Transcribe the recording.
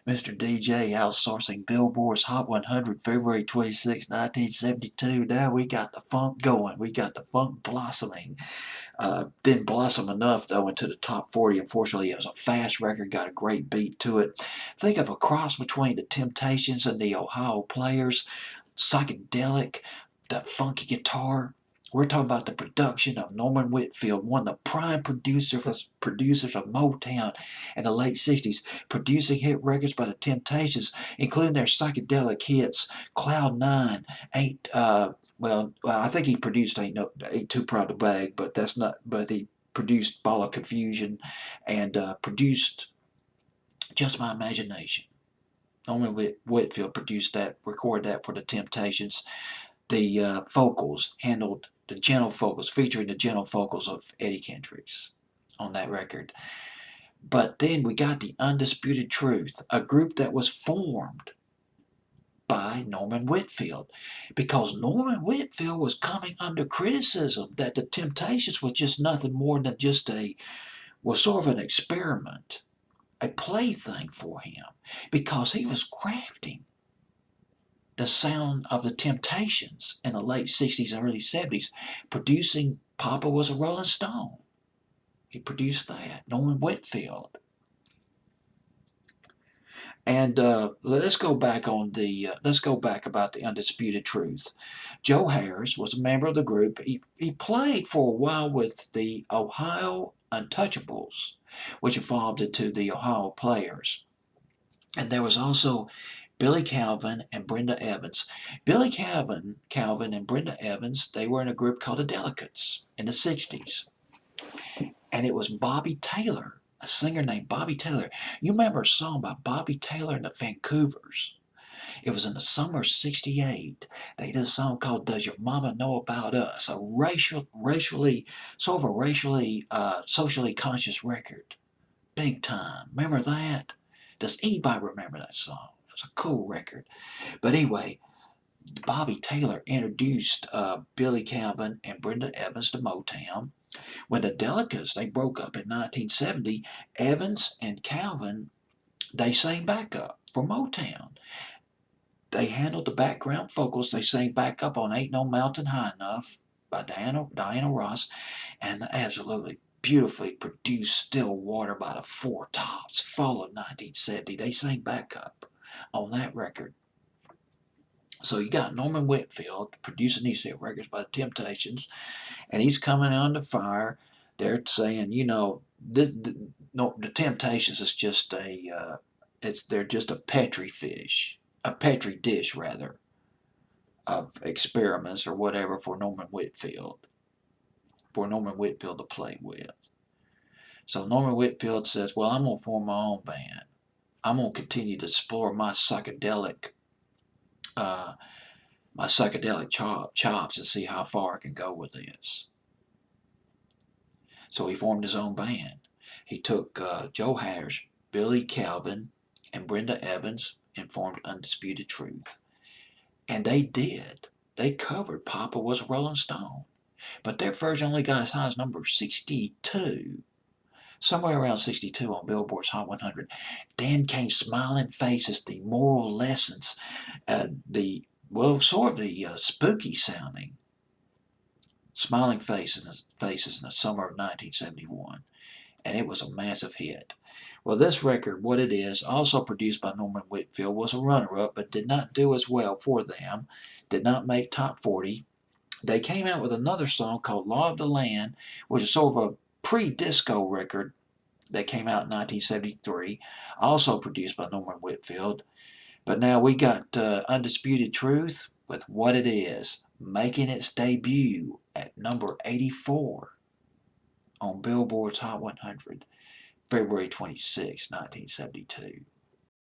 Mr. DJ outsourcing Billboard's Hot 100, February 26, 1972. Now we got the funk going. We got the funk blossoming. Didn't blossom enough, though, into the top 40. Unfortunately, it was a fast record, got a great beat to it. Think of a cross between the Temptations and the Ohio Players. Psychedelic, that funky guitar. We're talking about the production of Norman Whitfield, one of the prime producers of Motown in the late 60s, producing hit records by the Temptations, including their psychedelic hits, Cloud Nine, I think he produced Ain't Too Proud to Beg, but that's not, but he produced Ball of Confusion and produced Just My Imagination. Norman Whitfield produced that, recorded that for the Temptations. The vocals handled the gentle vocals, featuring the gentle vocals of Eddie Kendricks on that record. But then we got the Undisputed Truth, a group that was formed by Norman Whitfield, because Norman Whitfield was coming under criticism that the Temptations was just nothing more than was sort of an experiment, a plaything for him, because he was crafting the sound of the Temptations in the late 60s and early 70s, producing Papa Was a Rolling Stone. He produced that, Norman Whitfield. And let's go back about the Undisputed Truth. Joe Harris was a member of the group. He played for a while with the Ohio Untouchables, which evolved into the Ohio Players. And there was also Billy Calvin and Brenda Evans. Billy Calvin and Brenda Evans, they were in a group called the Delicates in the 60s. And it was Bobby Taylor, a singer named Bobby Taylor. You remember a song by Bobby Taylor and the Vancouvers? It was in the summer of '68. They did a song called Does Your Mama Know About Us? A socially conscious record. Big time. Remember that? Does anybody remember that song? It was a cool record. But anyway, Bobby Taylor introduced Billy Calvin and Brenda Evans to Motown. When the Delicates, they broke up in 1970, Evans and Calvin, they sang backup for Motown. They handled the background vocals. They sang backup on Ain't No Mountain High Enough by Diana Ross, and the absolutely beautifully produced Still Water by the Four Tops, fall of 1970. They sang backup on that record. So you got Norman Whitfield producing these hit records by the Temptations, and he's coming under fire. They're saying, the Temptations is just they're just a petri dish rather, of experiments or whatever for Norman Whitfield to play with. So Norman Whitfield says, well, I'm going to form my own band. I'm going to continue to explore my psychedelic chops and see how far I can go with this. So he formed his own band. He took Joe Harris, Billy Calvin, and Brenda Evans and formed Undisputed Truth. And they did. They covered Papa Was a Rolling Stone. But their version only got as high as number 62. Somewhere around 62 on Billboard's Hot 100. Then came Smiling Faces, the moral lessons, spooky sounding Smiling Faces in the summer of 1971. And it was a massive hit. Well, this record, What It Is, also produced by Norman Whitfield, was a runner-up, but did not do as well for them. Did not make top 40. They came out with another song called Law of the Land, which is sort of a pre-disco record that came out in 1973, also produced by Norman Whitfield. But now we got Undisputed Truth with What It Is, making its debut at number 84 on Billboard's Hot 100, February 26, 1972.